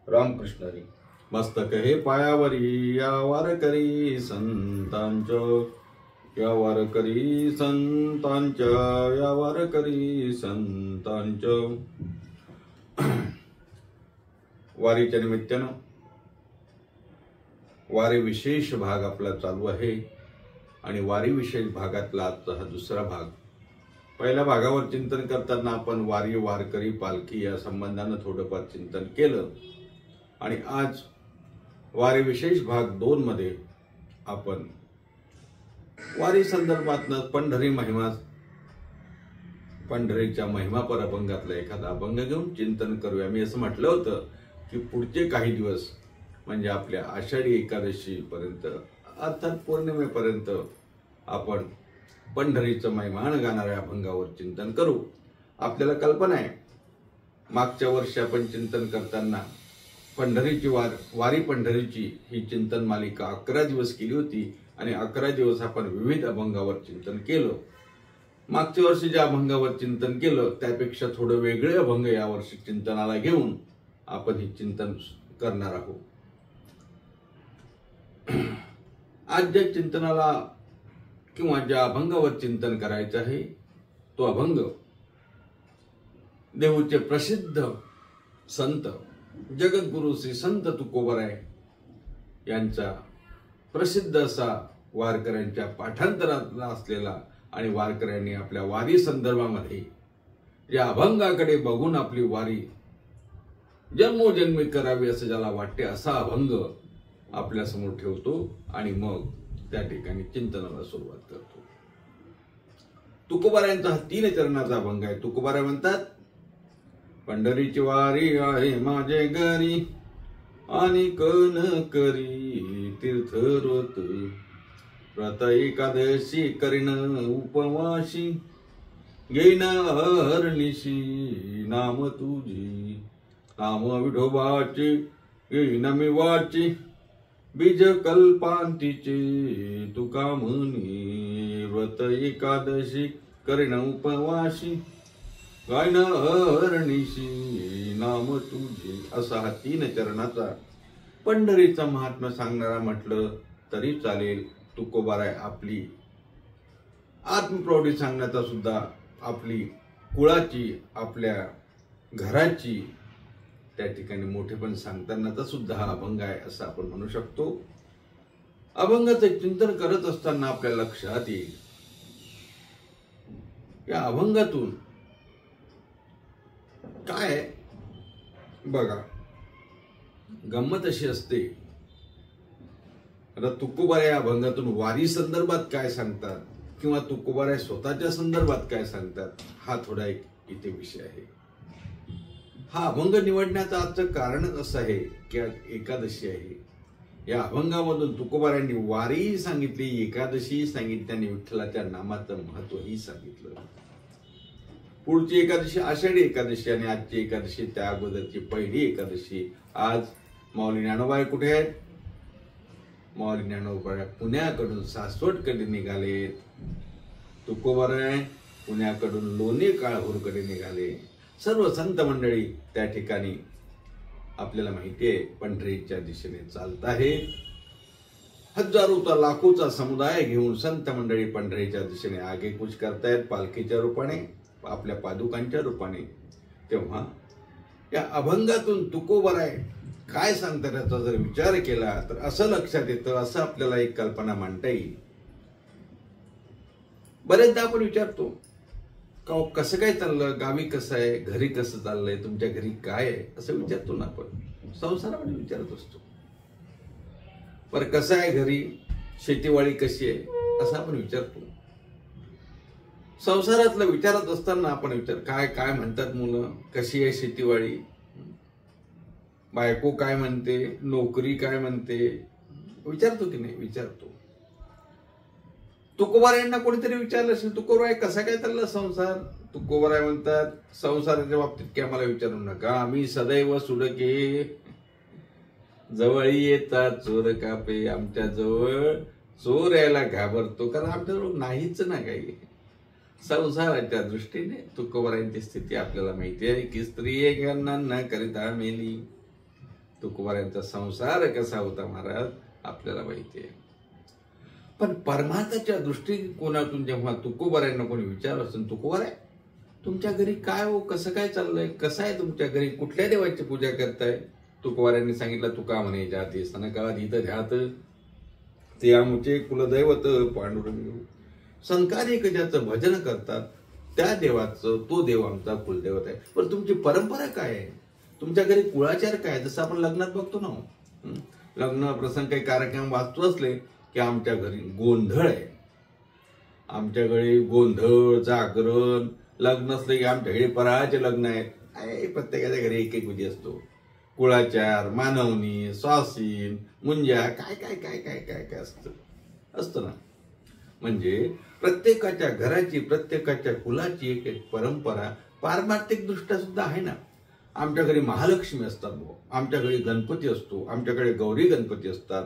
रामकृष्ण हरी. मस्तक हे पायावरी या वारकरी संतांच्या, या वारकरी संतांच्या, या वारकरी संतांच्या. वारीच्या निमित्तानं वारी विशेष भाग आपला चालू आहे आणि वारी विशेष भागातला आजचा हा दुसरा भाग. पहिल्या भागावर चिंतन करताना आपण वारी, वारकरी, पालखी या संबंधानं थोडंफार चिंतन केलं आणि आज वारी विशेष भाग 2 मध्ये आपण वारी संदर्भातनं पंढरी महिमा, पंढरीच्या महिमापर अभंगातला एखादा अभंग घेऊन चिंतन करूया. मी असं म्हटलं होतं की पुढचे काही दिवस म्हणजे आपल्या आषाढी एकादशी पर्यंत अर्थात पौर्णिमेपर्यंत आपण पंढरीचं महिमान गाणाऱ्या अभंगावर चिंतन करू. आपल्याला कल्पना आहे मागच्या वर्षी आपण चिंतन करताना पंढरीची वारी पंढरीची ही चिंतन मालिका 11 दिवस केली होती आणि 11 दिवस आपण विविध अभंगावर चिंतन केलं. मागच्या वर्षी ज्या अभंगावर चिंतन केलं त्यापेक्षा थोडं वेगळे अभंग यावर्षी चिंतनाला घेऊन आपण हे चिंतन करणार आहोत. आज ज्या चिंतनाला किंवा ज्या अभंगावर चिंतन करायचं आहे तो अभंग देहूचे प्रसिद्ध संत जगद्गुरु श्री संत तुकोबराय यांचा प्रसिद्ध असा वारकऱ्यांच्या पाठांतरातला असलेला आणि वारकऱ्यांनी आपल्या वारी संदर्भामध्ये या अभंगाकडे बघून आपली वारी जन्मोजन्मी करावी असं ज्याला वाटते असा अभंग आपल्या समोर ठेवतो आणि मग त्या ठिकाणी चिंतनाला सुरुवात करतो. तुकोबारायांचा हा 3 चरणाचा अभंग आहे. तुकोबाराय म्हणतात, पंढरीची वारी आहे माझे घरी आणि कन करी तीर्थव्रत, व्रत एकादशी करीन उपवाशी, घेईन अहर्निशी नाम तुझी, नाम विठोबाचे घेईन मी वाची, बीज कल्पांतीचे तुका म्हणी, व्रत एकादशी करीन उपवाशी, गायन अहर्निशी नाम तुझे. असा हा 3 चरणाचा पंढरीचा महात्म्य सांगणारा म्हटलं तरी चालेल. तुकोबाराय आपली आत्मप्रौढी सांगण्याचा सुद्धा, आपली कुळाची, आपल्या घराची त्या ठिकाणी मोठेपण सांगतानाचा सुद्धा हा अभंग आहे असं आपण म्हणू शकतो. अभंगाचं चिंतन करत असताना आपल्या लक्षात येईल या अभंगातून काय बघा. गंमत अशी असते, आता तुकोबाराय या अभंगातून वारी संदर्भात काय सांगतात किंवा तुकोबाराय स्वतःच्या संदर्भात काय सांगतात हा थोडा एक इथे विषय आहे. हा अभंग निवडण्याचं आजचं कारणच असं आहे की आज एकादशी आहे. या अभंगामधून तुकोबारायांनी वारी सांगितली, एकादशी सांगितली आणि विठ्ठलाच्या नामाचं महत्वही सांगितलं. पुढची एकादशी आषाढी एकादशी आणि आजची एकादशी त्या अगोदरची पहिली एकादशी. आज माऊली ज्ञानोबा कुठे आहेत? माऊली ज्ञानोबा पुण्याकडून सासवडकडे निघाले. तुकोबाराय पुण्याकडून लोणी काळभोरकडे निघाले. सर्व संत मंडळी त्या ठिकाणी आपल्याला माहिती आहे पंढरीच्या दिशेने चालत आहे. हजारोचा लाखोचा समुदाय घेऊन संत मंडळी पंढरीच्या दिशेने आगेकूच करतायत पालखीच्या रूपाने, आपल्या पादुकांच्या रूपाने. तेव्हा या अभंगातून तुकोबाराय काय सांगतात याचा जर विचार केला तर असं लक्षात येतं, असं आपल्याला एक कल्पना मांडता येईल. बरेचदा आपण विचारतो का कसं काय चाललं, गावी कसं आहे, घरी कसं चाललंय, तुमच्या घरी काय आहे असं विचारतो ना आपण. संसारामध्ये विचारत असतो. पर कसं आहे घरी, शेतीवाडी कशी आहे असं आपण विचारतो. संसारातलं विचारत असताना आपण विचार काय काय म्हणतात मुलं, कशी आहे शेतीवाडी, बायको काय म्हणते, नोकरी काय म्हणते, विचारतो की नाही? विचारतो. तुकोबारायांना कोणीतरी विचारलं असेल, तुकोबाराय कसा काय चालला संसार? तुकोबाराय म्हणतात, संसाराच्या बाबतीत काय मला विचारू नका, आम्ही सदैव सुडके, जवळ येतात चोर कापे, आमच्या जवळ चोर यायला घाबरतो, कारण आमच्याजवळ नाहीच ना काही. संसाराच्या दृष्टीने तुकोबारायांची स्थिती आपल्याला माहिती आहे की स्त्री ज्ञान न करिता मेली, तुकोबारायांचा संसार कसा होता महाराज आपल्याला माहिती आहे. पण परमार्थाच्या दृष्टिकोनातून जेव्हा तुकोबारायांना कोणी विचार असेल, तुकोबाराय तुमच्या घरी काय हो, कसं काय चाललंय, कसं आहे तुमच्या घरी, कुठल्या देवाची पूजा करताय? तुकोबारायांनी सांगितलं, तुका म्हणे जाते सनकात इथं ध्यात ते आमचे कुलदैवत पांडुरंग. संकारिक ज्याचं भजन करतात त्या देवाचं, तो देव आमचा कुलदैवत आहे. पण तुमची परंपरा काय आहे, तुमच्या घरी कुळाचार काय? जसं आपण लग्नात बघतो ना, लग्न प्रसंग काही कार्यक्रम वाचतो असले की आमच्या घरी गोंधळ आहे, आमच्या घरी गोंधळ जागरण. लग्न असले की आमच्या घरी फराळाचे लग्न आहेत. प्रत्येकाच्या घरी एक एक विधी असतो. कुळाचार, मानवणी, स्वासीन, मुंजा, काय काय काय काय काय काय असतं ना. म्हणजे प्रत्येकाच्या घराची, प्रत्येकाच्या कुलाची एक एक परंपरा पारमार्थिक दृष्ट्या सुद्धा आहे ना. आमच्या घरी महालक्ष्मी असतात, आमच्या घरी गणपती असतो, आमच्याकडे गौरी गणपती असतात,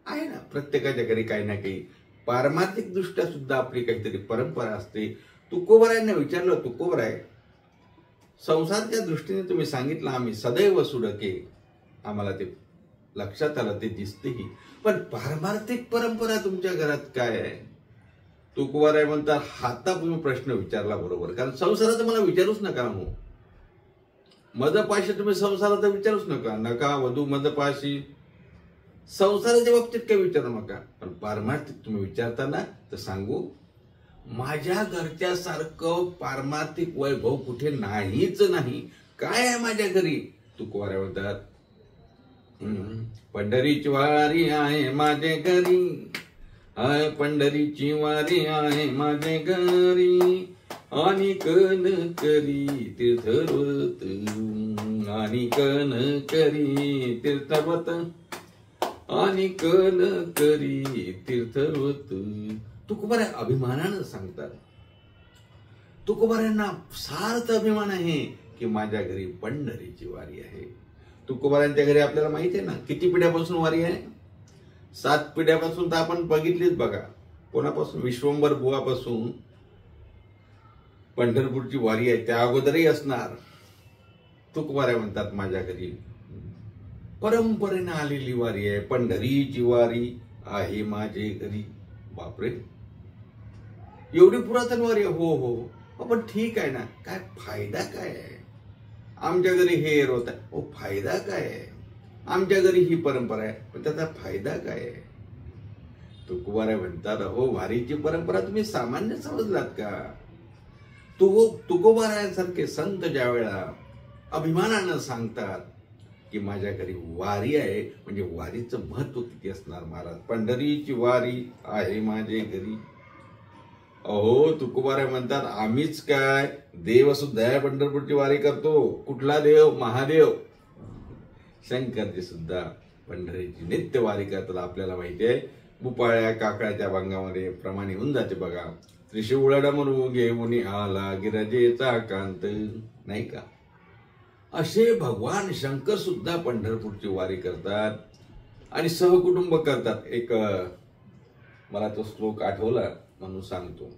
आहे ना. प्रत्येकाच्या घरी काही ना काही पारमार्थिक दृष्ट्या सुद्धा आपली काहीतरी परंपरा असते. तुकोबारायांना विचारलं, तुकोबाराय संसाराच्या दृष्टीने तुम्ही सांगितलं आम्ही सदैव सुडके, आम्हाला ते लक्षात आलं, ते दिसतेही. पण पारमार्थिक परंपरा तुमच्या घरात काय आहे? तुकोबाराय म्हणतात, हाता तुम्ही प्रश्न विचारला बरोबर. कारण संसाराचं मला विचारूच नका हो. मदपाशी तुम्ही संसाराचा विचारूच नका वधू मदपाशी, संसाराच्या बाबतीत काही विचारू नका. पण पारमार्थिक तुम्ही विचारताना तर सांगू, माझ्या घरच्यासारखं पारमार्थिक वैभव कुठे नाहीच नाही. काय आहे माझ्या घरी? तुकोबाराय म्हणतात, पंढरीची वारी आहे माझे घरी, पंढरीची वारी आहे माझे घरी, आणि कन करी तीर्थव्रत, आणि कन करी तीर्थव्रत, आणि कन करी तीर्थव्रत. तुकोबाराय अभिमानानं सांगतात. तुकोबारायांना सार्थ अभिमान आहे की माझ्या घरी पंढरीची वारी आहे. तुकोबारायांच्या घरी आपल्याला माहिती आहे ना किती पिढ्यापासून वारी आहे? 7 पिढ्यापासून तर आपण बघितलीच बघा. कोणापासून? विश्वंभर बुवापासून पंढरपूरची वारी आहे, त्या अगोदरही असणार. तुकोबाराय म्हणतात, माझ्या घरी परंपरेनं आलेली वारी आहे, पंढरीची वारी आहे माझे घरी. बापरे, एवढी पुरातन वारी? हो हो, पण ठीक आहे ना, काय फायदा काय आहे? आमच्या घरी हे होत आहे, हो फायदा काय आहे? आमच्या घरी ही परंपरा आहे, पण त्याचा फायदा काय आहे? तुकोबाराय म्हणतात, हो वारीची परंपरा तुम्ही सामान्य समजलात का? तुकोबारायांसारखे संत ज्या वेळा अभिमानानं सांगतात की माझ्या घरी वारी आहे, म्हणजे वारीचं महत्व किती असणार महाराज. पंढरीची वारी आहे माझे घरी. अहो तुकोबाराय म्हणतात, आम्हीच काय, देव सुद्धा पंढरपूरची वारी करतो. कुठला देव? महादेव. शंकरजी सुद्धा पंढरीची नित्य वारी करतात. आपल्याला माहिती आहे, भुपाळ्या काकळ्याच्या भांगामध्ये प्रमाणे होऊन जाते बघा. त्रिशूळ डमरू घेऊन आला गिरजेचा कांत, नाही का? असे भगवान शंकर सुद्धा पंढरपूरची वारी करतात आणि सहकुटुंब करतात. एक मला तो श्लोक आठवला म्हणून सांगतो.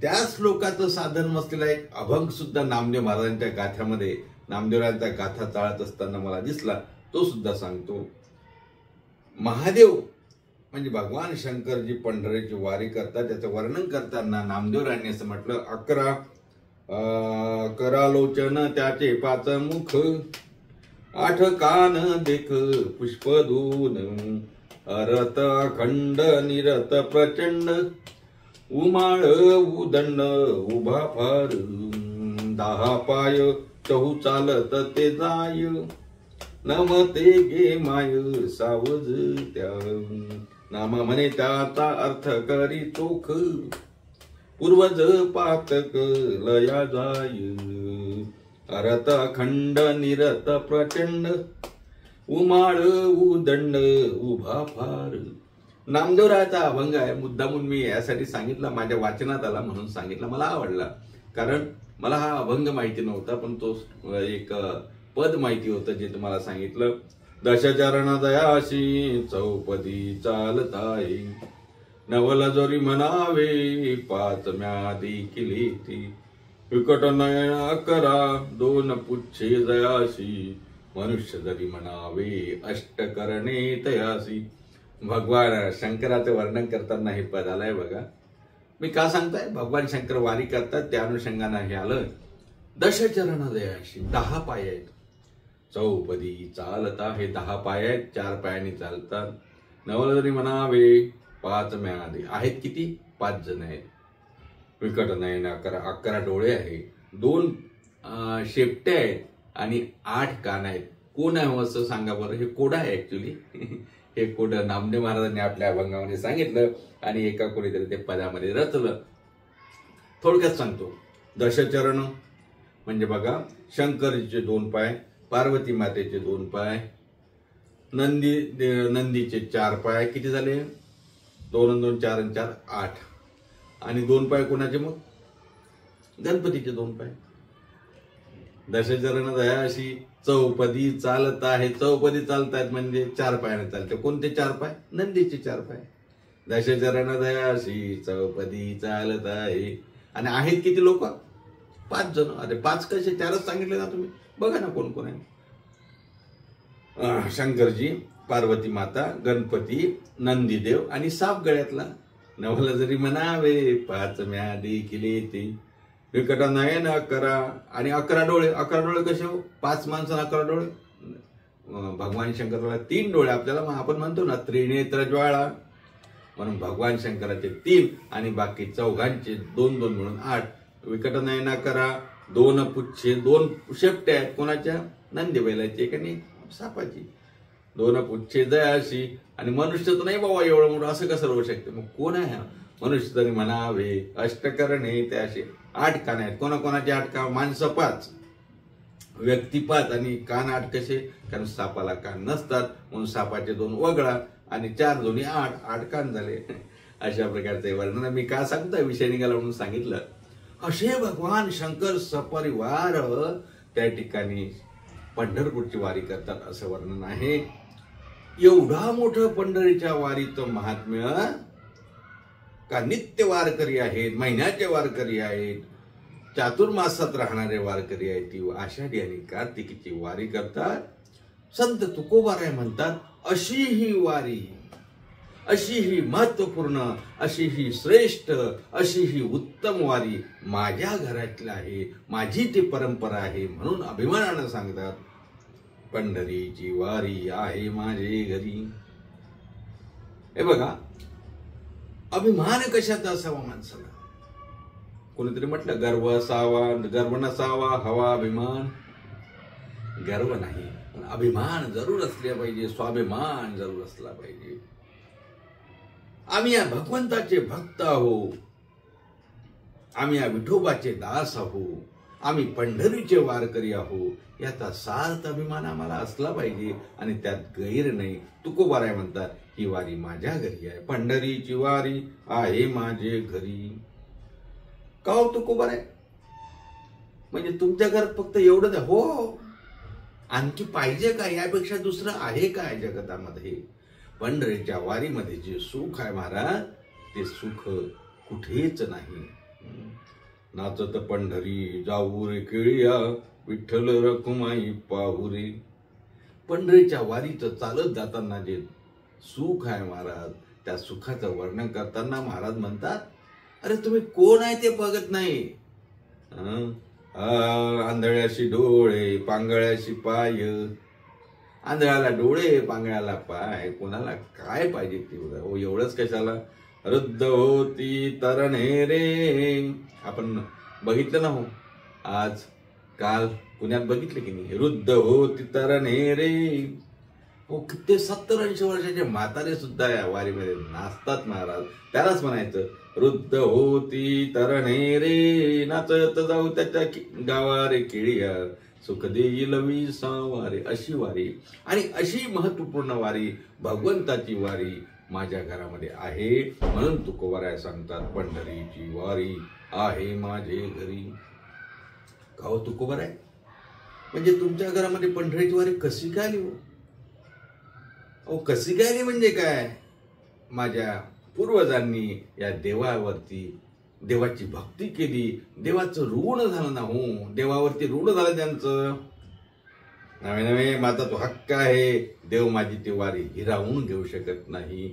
त्या श्लोकाचं साधन असलेला एक अभंग सुद्धा नामदेव महाराजांच्या गाथ्यामध्ये, नामदेवरायांचा गाथा चाळत असताना मला दिसला, तो सुद्धा सांगतो. महादेव म्हणजे भगवान शंकर जी पंढरीची वारी करतात, त्याचं वर्णन करताना नामदेवरायांनी असं म्हटलं, 11 करालोचन त्याचे 5 मुख, 8 कान देख पुष्पधून, अरत अखंड निरत प्रचंड, उमाळ उदंड उभा फार, 10 पाय चहू चालत ते जाय, नमते गे माय सावज त्या, नाम म्हणे त्याचा अर्थ करी चोख, पूर्वज पातक लया जाय, अरत अखंड निरत प्रचंड, उमाळ उदंड उभा फार. नामदेवरायाचा अभंग आहे. मुद्दामून मी यासाठी सांगितला, माझ्या वाचनात आला म्हणून सांगितला, मला आवडला. कारण मला हा अभंग माहिती नव्हता, पण तो एक पद माहिती होतं जे तुम्हाला सांगितलं. दशचरण दयाशी चौपदी चालताय, नवल जोरी म्हणावे 5 म्या देखील ती, विकट नयन करा दोन पुच्छे जयासी, मनुष्य जरी म्हणावे अष्ट करणे तयासी. भगवान शंकराचं वर्णन करताना हे पद आलंय बघा. मी का सांगताय? भगवान शंकर वारी करतात त्या अनुषंगानं हे आलं. दशचरण दयाशी, 10 पाय आहेत. चौपदी चालता, हे 10 पाय आहेत, 4 पायांनी चालतात. नवल जरी म्हणावे 5 म्यादे, आहेत किती? 5 जण आहेत. विकट नयन 11 डोळे आहे, 2 शेपटे आहेत आणि 8 कान आहेत. कोण आहे असं सांगा बरं? हे कोडं आहे ऍक्च्युली. हे कोडं नामदेव महाराजांनी आपल्या अभंगामध्ये सांगितलं आणि एका कोणीतरी ते पदामध्ये रचलं. थोडक्यात सांगतो. दशचरण म्हणजे बघा, शंकरजीचे 2 पाय, पार्वती मातेचे 2 पाय, नंदीचे 4 पाय. किती झाले? 2 आणि 2 4 आणि 4 8. आणि 2 पाय कोणाचे मग? गणपतीचे 2 पाय. दशचरण दयाशी, चौपदी चालत आहे. चौपदी चालतायत म्हणजे 4 पायाने चालते. कोणते 4 पाय? नंदीचे 4 पाय. दशचरण दयाशी, चौपदी चालत आहे. आणि आहेत किती लोक? 5 जण. अरे 5 कसे? 4च सांगितले ना तुम्ही. बघा ना कोण कोण आहे. शंकरजी, पार्वती माता, गणपती, नंदीदेव आणि साप गळ्यातला. नवल जरी म्हणावे 5 म्या देखील येते. विकट नयन करा आणि 11 डोळे. 11 डोळे कसे हो? 5 माणसांना 11 डोळे. भगवान शंकराला 3 डोळे. आपल्याला आपण म्हणतो ना त्रिनेत्र ज्वाळा, म्हणून भगवान शंकराचे 3 आणि बाकी चौघांचे 2-2 म्हणून 8. विकट नयन करा, 2 पुच्छे, 2 शेपटे आहेत. कोणाच्या? नंदी बैलाची आणि सापाची. 2 पुच्छे दयाशी. आणि मनुष्य तर नाही बाबा एवढं मोठं, असं कसं राहू शकते? मग कोण आहे? मनुष्य तरी म्हणावे अष्टकरणे त्याशी. 8 कान आहेत. कोणाकोणाचे 8 कान? माणसं 5, व्यक्ती 5 आणि कान 8. कसे? कारण सापाला कान नसतात म्हणून सापाचे 2 वगळा आणि 4 दोन्ही 8 कान झाले. अशा प्रकारचे वर्णन मी का सांगतोय? विषय निघाला म्हणून सांगितलं. असे भगवान शंकर सपरिवार त्या ठिकाणी पंढरपूरची वारी करतात असं वर्णन आहे. एवढा मोठं पंढरीच्या वारीचं महात्म्य का नित्य वारकरी आहेत, महिन्याचे वारकरी आहेत, चातुर्मासात राहणारे वारकरी आहेत, ती आषाढी आणि कार्तिकीची वारी करतात. संत तुकोबाराय म्हणतात, अशी ही वारी, अशी ही महत्वपूर्ण, अशी ही श्रेष्ठ, अशी ही उत्तम वारी माझ्या घरातली आहे, माझी ती परंपरा आहे म्हणून अभिमानानं सांगतात, पंढरीची वारी आहे माझे घरी. हे बघा, अभिमान कशाचा असावा माणसाला? कोणीतरी म्हटलं गर्व असावा, गर्व नसावा, हवा अभिमान. गर्व नाही, पण अभिमान जरूर असला पाहिजे, स्वाभिमान जरूर असला पाहिजे. आम्ही या भगवंताचे भक्त आहो, आम्ही या विठोबाचे दास आहो, आम्ही पंढरीचे वारकरी आहो, याचा सार्थ अभिमान आम्हाला असला पाहिजे आणि त्यात गैर नाही. तुकोबाराय म्हणतात, ही वारी माझ्या घरी आहे, पंढरीची वारी आहे माझे घरी. का हो तुकोबाराय? म्हणजे तुमच्या घरात फक्त एवढंच आहे? हो, आणखी पाहिजे का? यापेक्षा दुसरं आहे काय जगतामध्ये? पंढरीच्या वारीमध्ये जे सुख आहे महाराज, ते सुख कुठेच नाही. नाचत पंढरी जाऊ रे केळिया, विठ्ठल रखुमाई पाहू रे. पंढरीच्या वारीचं चालत जाताना जे सुख आहे महाराज, त्या सुखाचं वर्णन करताना महाराज म्हणतात, अरे तुम्ही कोण आहे ते बघत नाही. आंधळ्याशी डोळे, पांगळ्याशी पाय. आंधळ्याला डोळे, पांगळ्याला पाय, कोणाला काय पाहिजे तेवढं? हो, एवढंच कशाला? वृद्ध होती तरणे रे. आपण बघितलं ना हो, आज काल पुण्यात बघितलं की नाही? वृद्ध होती तरणे रे. हो, किती 70-80 वर्षाचे म्हातारे सुद्धा या वारीमध्ये नाचतात महाराज. त्यालाच म्हणायचं वृद्ध होती तरणे रे, नाचत जाऊ त्याच्या गावारे केळिया, सुख देईल विसावारे. अशी वारी आणि अशी महत्वपूर्ण वारी, भगवंताची वारी माझ्या घरामध्ये आहे. म्हणून तुकोबाराय सांगतात, पंढरीची वारी आहे माझे घरी. का हो तुकोबाराय? म्हणजे तुमच्या घरामध्ये पंढरीची वारी कशी काय आली? हो, कशी काय आली म्हणजे काय? माझ्या पूर्वजांनी या देवावरती देवाची भक्ती केली, देवाचं ऋण झालं ना हो, देवावरती ऋण झालं त्यांचं. नवे नवे माझा तो हक्क आहे, देव माझी ती वारी हिरावून घेऊ शकत नाही.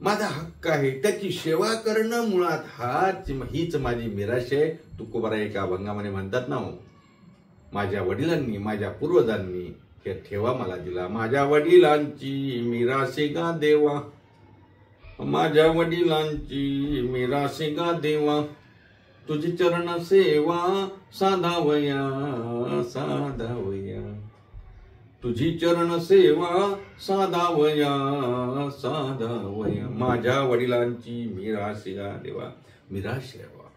माझा हक्क आहे, त्याची सेवा करणं मुळात हीच माझी मिराश आहे. तुकोबाराय एका अभंगामध्ये म्हणतात ना हो, माझ्या वडिलांनी माझ्या पूर्वजांनी हे ठेवा मला दिला. माझ्या वडिलांची मिराशे गा देवा, माझ्या वडिलांची मिराशे गा देवा, तुझी चरण सेवा साधावया साधावया, तुझी चरण सेवा साधावया साधावया. माझ्या वडिलांची मिराशे गा देवा, मिराशे देवा,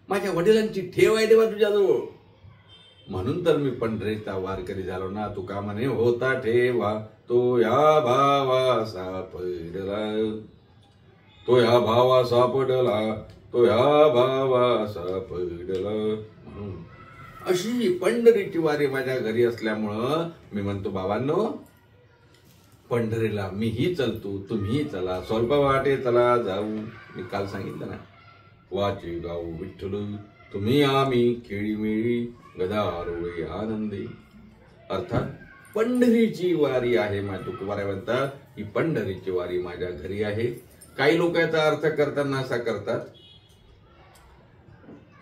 माझ्या वडिलांची ठेव आहे देवा तुझ्याजवळ. म्हणून तर मी पंढरीचा वारकरी झालो ना. तुका म्हणे होता ठेवा तो या भावा सापडला, तो या भावा सापडला, तो या भावा सापडला. म्हणून अशी पंढरीची वारी माझ्या घरी असल्यामुळं मी म्हणतो बाबांनो, पंढरीला मीही चलतो, तुम्हीही चला, स्वल्प वाटे चला जाऊ. मी काल सांगितलं ना, वाचे गाऊ विठ्ठल तुम्ही आम्ही खेळीमेळी गदारोळी आनंदी. अर्थात पंढरीची वारी आहे. माझ्या तुकोबाराय म्हणतात ही पंढरीची वारी माझ्या घरी आहे. काही लोक याचा अर्थ करताना असा करतात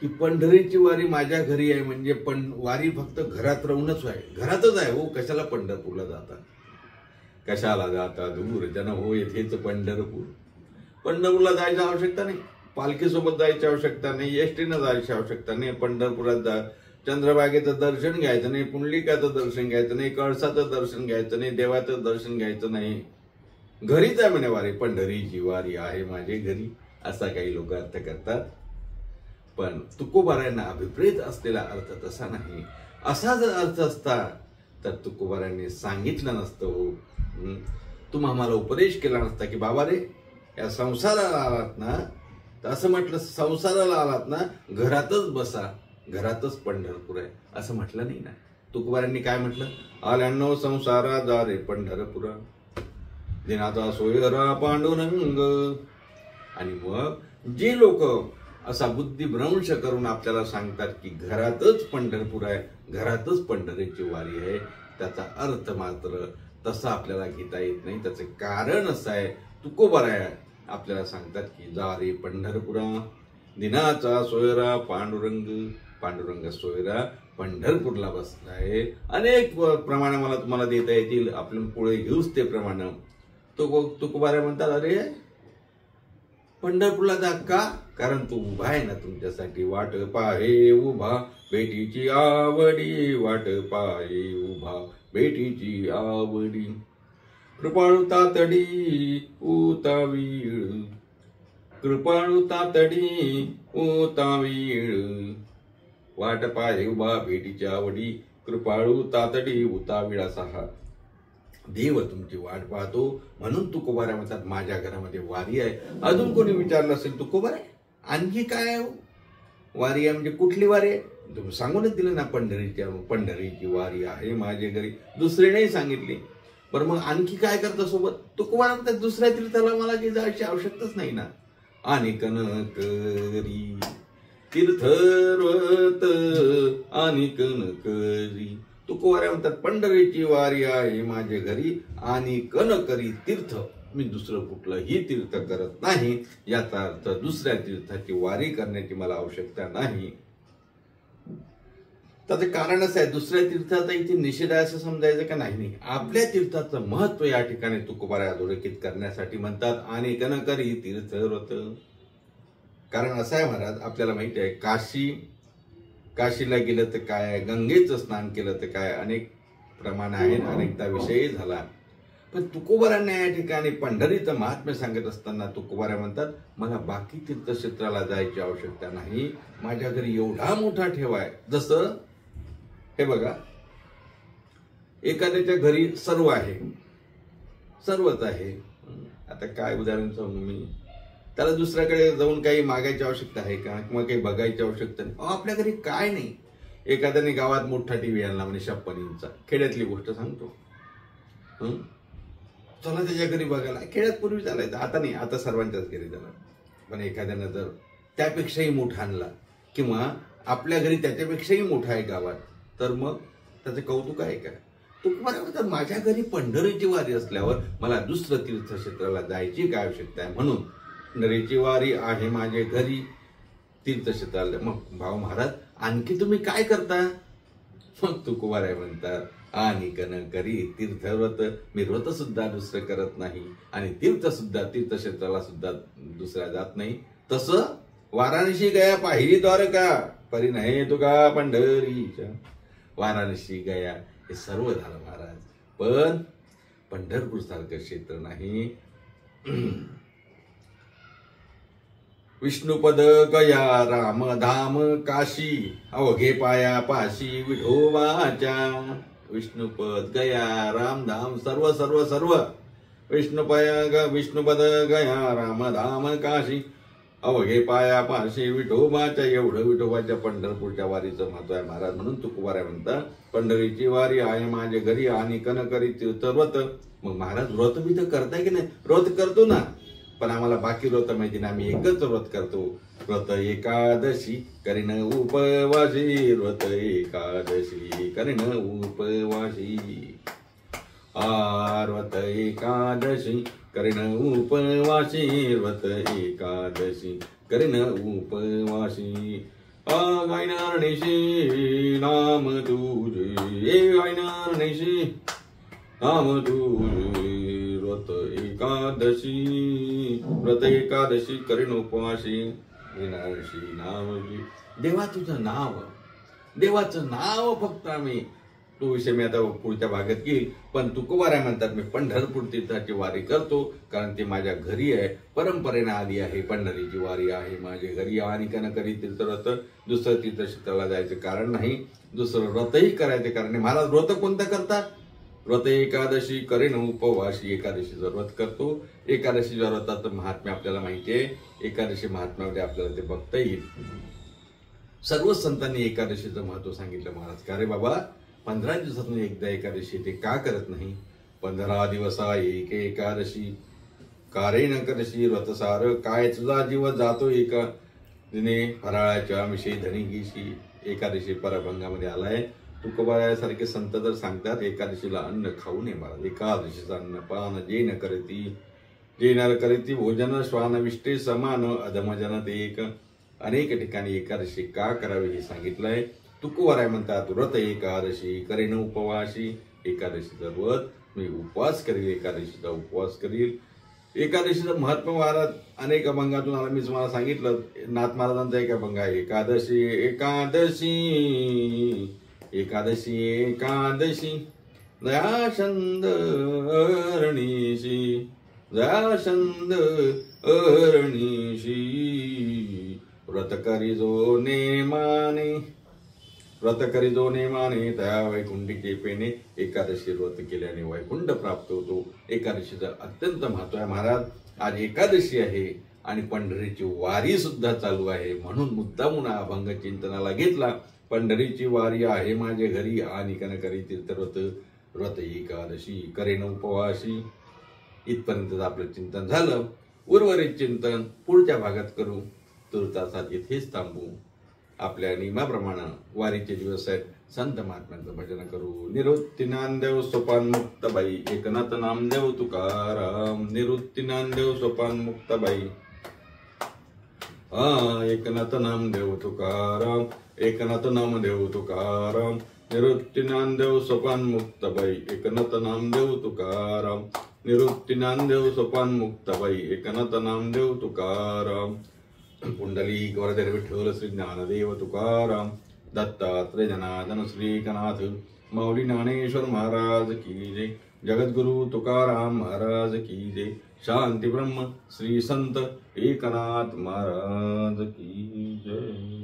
की पंढरीची वारी माझ्या घरी आहे म्हणजे वारी फक्त घरात राहूनच आहे. घरातच आहे हो, कशाला पंढरपूरला जाता, कशाला जाता दूर जन हो येथेच पंढरपूर. पंढरपूरला जायची आवश्यकता नाही, पालखीसोबत जायची आवश्यकता नाही, एसटीनं जायची आवश्यकता नाही. पंढरपुरात जा, चंद्रभागेचं दर्शन घ्यायचं नाही, पुंडलिकाचं दर्शन घ्यायचं नाही, कळसाचं दर्शन घ्यायचं नाही, देवाचं दर्शन घ्यायचं नाही. घरीच आहे म्हणे वारी, पंढरीची वारी आहे माझे घरी, असा काही लोक अर्थ करतात. पण तुकोबारायांना अभिप्रेत असलेला अर्थ तसा नाही. असा जर अर्थ असता तर तुकोबारायांनी सांगितलं नसतं हो. तुम्ही आम्हाला उपदेश केला नसता की बाबा रे या संसाराला आलात ना, तर असं म्हटलं संसाराला आलात ना, घरातच बसा, घरातच पंढरपूर आहे असं म्हटलं नाही ना. तुकोबारायांनी काय म्हटलं, आल्यानो संसारा जा रे पंढरपुरा, दिनाचा सोयरा पांडुरंग. आणि मग जे लोक असा बुद्धिभ्रंश करून आपल्याला सांगतात की घरातच पंढरपूर आहे, घरातच पंढरीची वारी आहे, त्याचा अर्थ मात्र तसा आपल्याला घेता येत नाही. त्याचं कारण असं आहे, तुकोबाराय आपल्याला सांगतात की जा रे पंढरपुरा, दिनाचा सोयरा पांडुरंग. पांडुरंग सोयरा पंढरपूरला बसलाय. अनेक प्रमाणे मला तुम्हाला देता येतील, आपण पुढे घेऊच ते प्रमाण. तुकोबाराय म्हणतात अरे पंढरपूरला जा का, कारण तू उभा आहे ना तुमच्यासाठी. वाट पाहे उभा बेटीची आवडी, वाट पाहे उभा बेटीची आवडी, कृपाळू तातडी उतावीळ, कृपाळू तातडी उतावीळ, वाट पाहे उभा बेटीची आवडी, कृपाळू तातडी उतावीळ. असा हा देव तुमची वाट पाहतो. म्हणून तुकोबाराय म्हणतात माझ्या घरामध्ये वारी आहे. अजून कोणी विचारलं असेल तुकोबाराय आणखी काय आहे वारी आहे म्हणजे कुठली वारी आहे, तुम्ही सांगूनच दिलं ना, पंढरीची वारी आहे माझ्या घरी, दुसरी नाही सांगितली. बरं मग आणखी काय करता सोबत, तुकोबाराय म्हणतात दुसऱ्या तीर्थाला मला काही जायची आवश्यकताच नाही ना. आणि कनकरी तीर्थव्रत आणि कनकरी. तुकोबाराय म्हणतात पंढरीची वारी आहे माझ्या घरी आणि कनकरी तीर्थ, मी दुसरं कुठलंही तीर्थ करत नाही. याचा अर्थ दुसऱ्या तीर्थाची वारी करण्याची मला आवश्यकता नाही. त्याचं कारण असं आहे, दुसऱ्या तीर्थाचा इथे निषेध आहे असं समजायचं का नाही. आपल्या तीर्थाचं महत्व या ठिकाणी तुकोबाराय अधोरेखित करण्यासाठी म्हणतात आणि कनकरी तीर्थव्रत. कारण असं आहे महाराज, आपल्याला माहिती आहे काशीला गेलं तर काय, गंगेचं स्नान केलं तर काय, अनेक प्रमाण आहेत, अनेकदा विषयही झाला. पण तुकोबारायांना या ठिकाणी पंढरीचं महात्म्य सांगत असताना तुकोबाराय म्हणतात मला बाकी तीर्थक्षेत्राला जायची आवश्यकता नाही, माझ्या घरी एवढा मोठा ठेवा आहे. जसं हे बघा, एखाद्याच्या घरी सर्व आहे, सर्वच आहे. आता काय उदाहरण सांगू मी, त्याला दुसऱ्याकडे जाऊन काही मागायची आवश्यकता आहे का, किंवा काही बघायची आवश्यकता नाही. आपल्या घरी काय नाही. एखाद्याने गावात मोठा टीव्ही आणला म्हणजे 56 इंचचा, खेड्यातली गोष्ट सांगतो, चला त्याच्या घरी बघायला. खेड्यात पूर्वी चालायचं, आता नाही, आता सर्वांच्याच घरी झालं. पण एखाद्यानं जर त्यापेक्षाही मोठा आणला किंवा आपल्या घरी त्याच्यापेक्षाही मोठा आहे गावात, तर मग त्याचं कौतुक आहे का? तुकोबाराय म्हणतात माझ्या घरी पंढरीची वारी असल्यावर मला दुसरं तीर्थक्षेत्राला जायची काय आवश्यकता आहे? म्हणून पंढरीची वारी आहे माझे घरी तीर्थक्षेत्राला. मग भाऊ महाराज आणखी तुम्ही काय करता? मग तुकोबाराय म्हणतात आणि कन करी तीर्थव्रत, मी व्रत सुद्धा दुसरं करत नाही आणि तीर्थ सुद्धा तीर्थक्षेत्राला सुद्धा दुसऱ्या जात नाही. तसं वाराणसी गया पाहिली द्वारका, परी नाही तुका पंढरीच्या. वाराणसी गया हे सर्व झालं महाराज, पण पंढरपूर सारखं क्षेत्र नाही. विष्णुपद गया रामधाम काशी, अवघे पाया पाशी विठोबाच्या. विष्णुपद गया रामधाम सर्व सर्व सर्व, विष्णुपद गया रामधाम काशी, अवघे पाया पाशी विठोबाच्या. एवढं विठोबाच्या पंढरपूरच्या वारीचं महत्व आहे महाराज. म्हणून तुकोबाराय म्हणतात पंढरीची वारी आहे माझे घरी आणि कन करी तीर्थव्रत. मग महाराज व्रत बी तर करताय की नाही? व्रत करतो ना, पण आम्हाला बाकी व्रत माहिती नाही, आम्ही एकच व्रत करतो. व्रत एकादशी करीन उपवासी, व्रत एकादशी करीन उपवासी. व्रत एकादशी करीन उपवासी, व्रत एकादशी करीन उपवासी. गायनारणेशी नाम तुझे, गायनारणेशी नाम तुझे, व्रत एकादशी, व्रत एकादशी करीन उपवासी. नाम देवा तुझं नाव, देवाचं नाव फक्त आम्ही, तो विषय मी आता पुढच्या भागात घेईल. पण तुकोबाराय म्हणतात मी पंढरपूर तीर्थाची वारी करतो कारण ते माझ्या घरी आहे, परंपरेने आली आहे. पंढरीची वारी आहे माझे घरी आणि कन करी तीर्थव्रत, दुसरं तीर्थक्षेत्राला जायचं कारण नाही, दुसरं व्रतही करायचं कारण नाही. महाराज व्रत कोणतं करतात? व्रत एकादशी करेन उपवासी, एकादशीचं व्रत करतो. एकादशीच्या व्रताचं महात्म्य आपल्याला माहिती आहे, एकादशी महात्म्यामध्ये आपल्याला ते बघता येईल. सर्व संतांनी एकादशीचं महत्व सांगितलं महाराज. का रे बाबा 15 दिवसातून एकदा एकादशी, ते का करत नाही? 15 दिवसा एक एकादशी, कारे न करशी व्रतसार, काय तुझा जीव जातो एका दिने फराळाच्या मिशे धनिकीशी. एकादशी परभंगामध्ये आलाय. तुकोबारायासारखे संत तर सांगतात एकादशीला अन्न खाऊ नये महाराज. एकादशीचा अन्न पान जे न करती, जे न करती भोजन श्वानविष्टे समान, अधमजन ते एक. अनेक ठिकाणी एकादशी का करावी हे सांगितलंय. तुकोबाराय म्हणतात व्रत एकादशी करेन उपवासी, एकादशीचं व्रत मी उपवास करील, एकादशीचा उपवास करील. एकादशीचं महत्व महाराज अनेक अभंगातून आला. मी तुम्हाला सांगितलं नाथ महाराजांचा एक अभंग आहे, एकादशी एकादशी एकादशी एकादशी, दयाशंद अरणीशी, दयाशंद अरणीशी. व्रत करी जो नेमाने, व्रत करी जो नेमाने, त्या वैकुंठीचे पेने. एकादशी व्रत केल्याने वैकुंठ प्राप्त होतो. एकादशीचं अत्यंत महत्व आहे महाराज. आज एकादशी आहे आणि पंढरीची वारी सुद्धा चालू आहे, म्हणून मुद्दामून अभंग चिंतनाला घेतला. पंढरीची वारी आहे माझे घरी आणि कन करी तीर्थव्रत, व्रत एकादशी करेन उपवासी. इथपर्यंत आपलं चिंतन झालं. उर्वरित चिंतन पुढच्या भागात करू. तुर्तासात इथेच थांबू. आपल्या नियमाप्रमाणे वारीचे दिवस आहेत, संत महात्म्यांचं भजन करू. निवृत्ती नामदेव सोपान मुक्ताबाई, एकनाथ नामदेव तुकाराम. निवृत्ती नामदेव सोपान मुक्ताबाई, एकनाथ नामदेव तुकाराम, एकनाथ नामदेव तुकाराम. निवृत्ती नामदेव सोपान मुक्ताबाई, एकनाथ नामदेव तुकाराम. निवृत्ती नामदेव सोपान मुक्ताबाई, एकनाथ नामदेव तुकाराम. पुंडलिक वरदे विठ्ठल श्री ज्ञानदेव तुकाराम. दत्तात्रय जनार्दन श्री एकनाथ माऊली ज्ञानेश्वर महाराज की जय. जगद्गुरु तुकाराम महाराज की जय. शांती ब्रह्म श्री संत एकनाथ महाराज की जय.